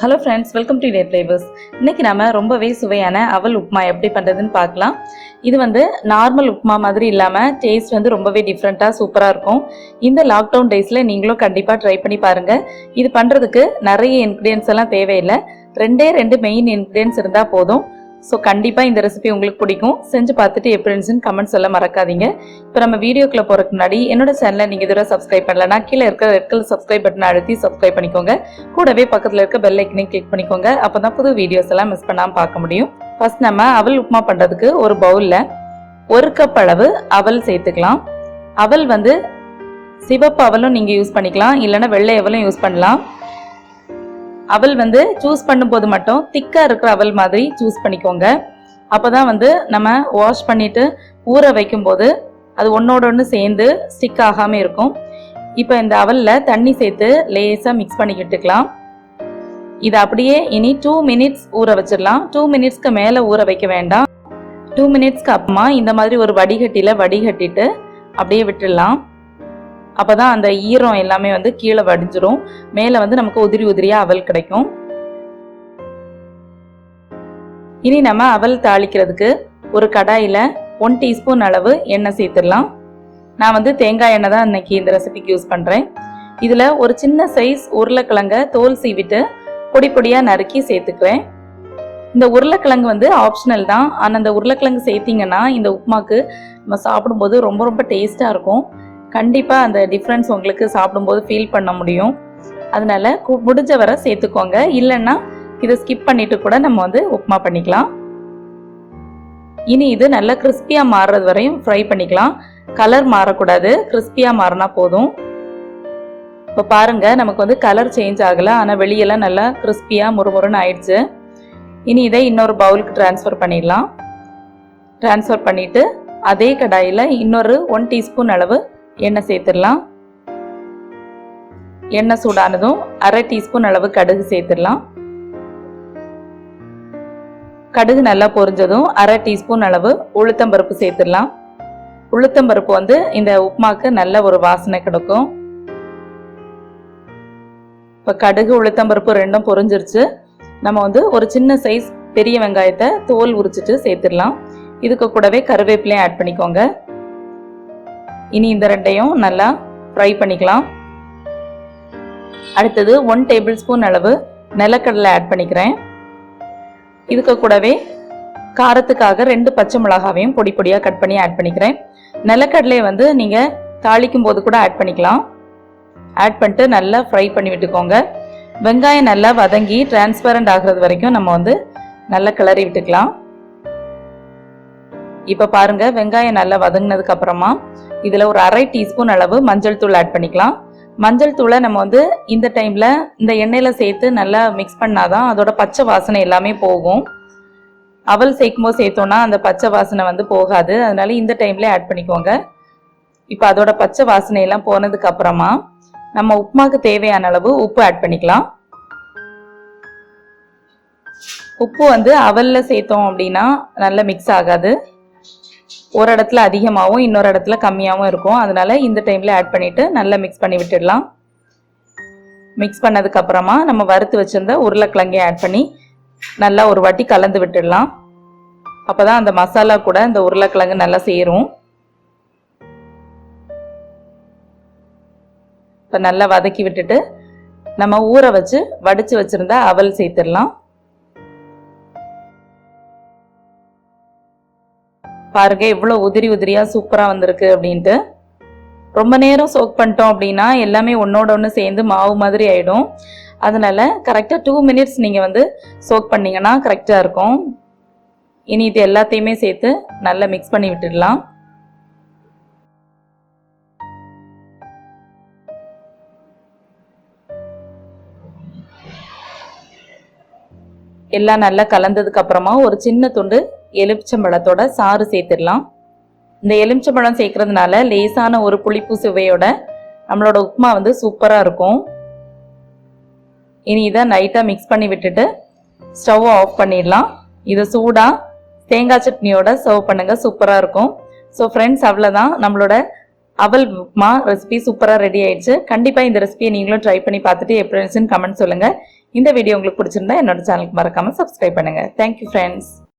Hello friends, welcome to date flavours. இன்றைக்கி நம்ம ரொம்பவே சுவையான அவல் உப்புமா எப்படி பண்ணுறதுன்னு பார்க்கலாம். இது நார்மல் உப்புமா மாதிரி இல்லாமல் டேஸ்ட் ரொம்பவே டிஃப்ரெண்ட்டாக சூப்பராக இருக்கும். இந்த லாக்டவுன் டேஸில் நீங்களும் கண்டிப்பாக ட்ரை பண்ணி பாருங்கள். இது பண்ணுறதுக்கு நிறைய இன்க்ரீடியன்ஸ் எல்லாம் தேவையில்லை. ரெண்டு மெயின் இன்க்ரீடியன்ஸ் இருந்தால் போதும். ஸோ கண்டிப்பாக இந்த ரெசிபி உங்களுக்கு பிடிக்கும். செஞ்சு பார்த்துட்டு எப்படி இருந்துச்சுன்னு கமெண்ட் சொல்ல மறக்காதீங்க. இப்போ நம்ம வீடியோக்குள்ளே போகிறதுக்கு முன்னாடி என்னோட சேனலை நீங்கள் இதுவரை சப்ஸ்கிரைப் பண்ணலன்னா கீழே இருக்கிற ரெட் கலர் சப்ஸ்கிரைப் பட்டனை அழுத்தி சப்ஸ்கிரைப் பண்ணிக்கோங்க. கூடவே பக்கத்தில் இருக்க பெல் ஐக்கனையும் கிளிக் பண்ணிக்கோங்க. அப்போ தான் புது வீடியோஸ் எல்லாம் மிஸ் பண்ணாமல் பார்க்க முடியும். ஃபர்ஸ்ட் நம்ம அவல் உப்புமா பண்ணுறதுக்கு ஒரு பவுலில் 1 கப் அளவு அவல் சேர்த்துக்கலாம். அவல் சிவப்பு அவலும் நீங்கள் யூஸ் பண்ணிக்கலாம், இல்லைன்னா வெள்ளை அவலும் யூஸ் பண்ணலாம். அவல் சூஸ் பண்ணும்போது மட்டும் திக்காக இருக்கிற அவல் மாதிரி சூஸ் பண்ணிக்கோங்க. அப்போ தான் நம்ம வாஷ் பண்ணிவிட்டு ஊற வைக்கும்போது அது ஒன்றோட ஒன்று சேர்ந்து ஸ்டிக் ஆகாமல் இருக்கும். இப்போ இந்த அவலில் தண்ணி சேர்த்து லேசாக மிக்ஸ் பண்ணிக்கிட்டுக்கலாம். இதை அப்படியே இனி 2 மினிட்ஸ் ஊற வச்சிடலாம். 2 மினிட்ஸ்க்கு மேலே ஊற வைக்க வேண்டாம். 2 மினிட்ஸ்க்கு அப்புறமா இந்த மாதிரி ஒரு வடிகட்டியில் வடிகட்டிட்டு அப்படியே விட்டுடலாம். அப்போ தான் அந்த ஈரம் எல்லாமே கீழே வடிஞ்சிரும். மேலே நமக்கு உதிரி உதிரியாக அவல் கிடைக்கும். இனி நம்ம அவல் தாளிக்கிறதுக்கு ஒரு கடாயில் 1 டீஸ்பூன் அளவு எண்ணெய் சேர்த்துடலாம். நான் தேங்காய் எண்ணெய் தான் இன்னைக்கு இந்த ரெசிபிக்கு யூஸ் பண்ணுறேன். இதில் ஒரு சின்ன சைஸ் உருளைக்கிழங்க தோல் சீவிட்டு பொடி பொடியாக நறுக்கி சேர்த்துக்கிறேன். இந்த உருளைக்கிழங்கு ஆப்ஷனல் தான். ஆனால் அந்த உருளைக்கிழங்கு சேர்த்திங்கன்னா இந்த உப்புமாக்கு நம்ம சாப்பிடும்போது ரொம்ப ரொம்ப டேஸ்ட்டாக இருக்கும். கண்டிப்பாக அந்த டிஃப்ரென்ஸ் உங்களுக்கு சாப்பிடும்போது ஃபீல் பண்ண முடியும். அதனால முடிஞ்ச வரை சேர்த்துக்கோங்க. இல்லைன்னா இதை ஸ்கிப் பண்ணிட்டு கூட நம்ம உப்புமா பண்ணிக்கலாம். இனி இது நல்லா கிறிஸ்பியாக மாறுறது வரையும் ஃப்ரை பண்ணிக்கலாம். கலர் மாறக்கூடாது, கிறிஸ்பியாக மாறினா போதும். இப்போ பாருங்க, நமக்கு கலர் சேஞ்ச் ஆகலை, ஆனால் வெளியெல்லாம் நல்லா கிறிஸ்பியாக முறுமுறுன்னு ஆயிடுச்சு. இனி இதை இன்னொரு பவுலுக்கு ட்ரான்ஸ்ஃபர் பண்ணிடலாம். ட்ரான்ஸ்ஃபர் பண்ணிவிட்டு அதே கடாயில் இன்னொரு 1 டீஸ்பூன் அளவு எண்ணெய் சேர்த்துடலாம். எண்ணெய் சூடானதும் 1/2 டீஸ்பூன் அளவு கடுகு சேர்த்துடலாம். கடுகு நல்லா பொரிஞ்சதும் 1/2 டீஸ்பூன் அளவு உளுத்தம்பருப்பு சேர்த்துடலாம். உளுத்தம்பருப்பு இந்த உப்புமாக்கு நல்ல ஒரு வாசனை கிடைக்கும். இப்போ கடுகு உளுத்தம்பருப்பு ரெண்டும் பொரிஞ்சிருச்சு. நம்ம ஒரு சின்ன சைஸ் பெரிய வெங்காயத்தை தோல் உரிச்சிட்டு சேர்த்துடலாம். இதுக்கு கூடவே கருவேப்பிலையும் ஆட் பண்ணிக்கோங்க. இனி இந்த ரெண்டையும் நல்லா ஃப்ரை பண்ணிக்கலாம். அடுத்தது 1 டேபிள் ஸ்பூன் அளவு நிலக்கடலை ஆட் பண்ணிக்கிறேன். இதுக்கு கூடவே காரத்துக்காக 2 பச்சை மிளகாவையும் பொடி பொடியாக கட் பண்ணி ஆட் பண்ணிக்கிறேன். நிலக்கடலை நீங்கள் தாளிக்கும் போது கூட ஆட் பண்ணிக்கலாம். ஆட் பண்ணிட்டு நல்லா ஃப்ரை பண்ணி விட்டுக்கோங்க. வெங்காயம் நல்லா வதங்கி டிரான்ஸ்பரண்ட் ஆகிறது வரைக்கும் நம்ம நல்லா கிளறி விட்டுக்கலாம். இப்போ பாருங்க, வெங்காயம் நல்லா வதங்கினதுக்கு அப்புறமா இதில் ஒரு 1/2 டீஸ்பூன் அளவு மஞ்சள் தூள் ஆட் பண்ணிக்கலாம். மஞ்சள் தூளை நம்ம இந்த டைமில் இந்த எண்ணெயில் சேர்த்து நல்லா மிக்ஸ் பண்ணாதான் அதோட பச்சை வாசனை எல்லாமே போகும். அவல் சேர்க்கும் போது சேர்த்தோன்னா அந்த பச்சை வாசனை போகாது. அதனால இந்த டைம்ல ஆட் பண்ணிக்கோங்க. இப்போ அதோட பச்சை வாசனை எல்லாம் போனதுக்கு அப்புறமா நம்ம உப்புமாக்கு தேவையான அளவு உப்பு ஆட் பண்ணிக்கலாம். உப்பு அவல்ல சேர்த்தோம் அப்படின்னா நல்லா மிக்ஸ் ஆகாது. ஒரு இடத்துல அதிகமாகவும் இன்னொரு இடத்துல கம்மியாகவும் இருக்கும். அதனால இந்த டைம்ல ஆட் பண்ணிட்டு நல்லா மிக்ஸ் பண்ணி விட்டுடலாம். மிக்ஸ் பண்ணதுக்கு அப்புறமா நம்ம வறுத்து வச்சிருந்த உருளைக்கிழங்கையும் ஆட் பண்ணி நல்லா ஒரு வாட்டி கலந்து விட்டுடலாம். அப்பதான் அந்த மசாலா கூட இந்த உருளைக்கிழங்கு நல்லா சேரும். இப்போ நல்லா வதக்கி விட்டுட்டு நம்ம ஊற வச்சு வடிச்சு வச்சிருந்த அவல் சேர்த்துடலாம். பாருங்க, இவ்வளோ உதிரி உதிரியா சூப்பராக வந்திருக்கு அப்படின்ட்டு. ரொம்ப நேரம் சோக் பண்ணிட்டோம் அப்படின்னா எல்லாமே ஒன்னோட ஒன்று சேர்ந்து மாவு மாதிரி ஆயிடும். அதனால கரெக்டாக 2 மினிட்ஸ் நீங்கள் சோக் பண்ணீங்கன்னா கரெக்டாக இருக்கும். இனி இது எல்லாத்தையுமே சேர்த்து நல்லா மிக்ஸ் பண்ணி விட்டுடலாம். எல்லாம் நல்லா கலந்ததுக்கு அப்புறமா ஒரு சின்ன துண்டு எலுமிச்சம்பழத்தோட சாறு சேர்த்துடலாம். இந்த எலுமிச்சம்பழம் சேர்க்கறதுனால லேசான ஒரு புளிப்பு சுவையோட நம்மளோட உப்புமா சூப்பராக இருக்கும். இனி இதை லைட்டாக மிக்ஸ் பண்ணி விட்டுட்டு ஸ்டவ் ஆஃப் பண்ணிடலாம். இதை சூடாக தேங்காய் சட்னியோட சர்வ் பண்ணுங்க, சூப்பராக இருக்கும். ஸோ ஃப்ரெண்ட்ஸ், அவ்வளோதான், நம்மளோட அவல் உப்புமா ரெசிபி சூப்பராக ரெடி ஆயிடுச்சு. கண்டிப்பாக இந்த ரெசிபியை நீங்களும் ட்ரை பண்ணி பார்த்துட்டு எப்படி இருந்துச்சுன்னு கமெண்ட் சொல்லுங்கள். இந்த வீடியோ உங்களுக்கு பிடிச்சிருந்தா என்னோட சேனலுக்கு மறக்காமல் சப்ஸ்கிரைப் பண்ணுங்கள். Thank you friends.